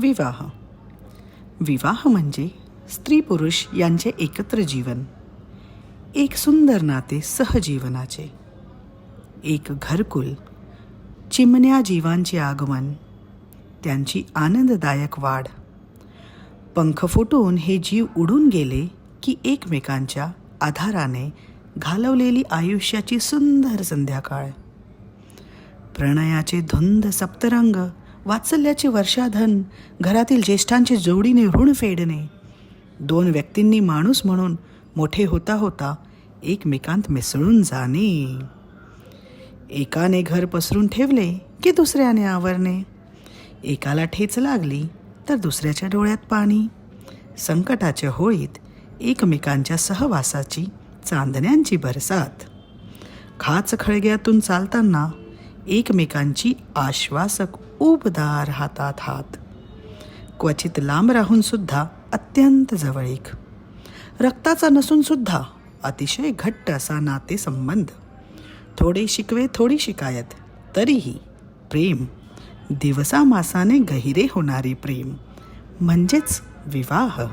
विवाह. विवाह म्हणजे स्त्री पुरुष यांचे एकत्र जीवन, एक सुंदर नाते सहजीवनाचे, एक घरकुल, चिमण्या जीवांचे आगमन, त्यांची आनंददायक वाढ. पंख फुटून हे जीव उडून गेले की एकमेकांच्या आधाराने घालवलेली आयुष्याची सुंदर संध्याकाळ. प्रणयाचे धुंद सप्तरंग, वात्सल्याचे वर्षाधन, घरातील ज्येष्ठांची जोडीने ऋण फेडणे, दोन व्यक्तींनी माणूस म्हणून मोठे होता होता एकमेकांत मिसळून जाणे. एकाने घर पसरून ठेवले की दुसऱ्याने आवरणे, एकाला ठेच लागली तर दुसऱ्याच्या डोळ्यात पाणी. संकटाच्या होळीत एकमेकांच्या सहवासाची चांदण्यांची बरसात. खाच खळग्यातून चालताना एकमेकांची आश्वासक उबदार हातात हात. क्वचित लांब राहून सुद्धा अत्यंत जवळीक. रक्ताचा नसून सुद्धा अतिशय घट्ट असा नातेसंबंध. थोडे शिकवे थोडी शिकायत, तरीही प्रेम. दिवसामासाने गहिरे होणारे प्रेम म्हणजेच विवाह.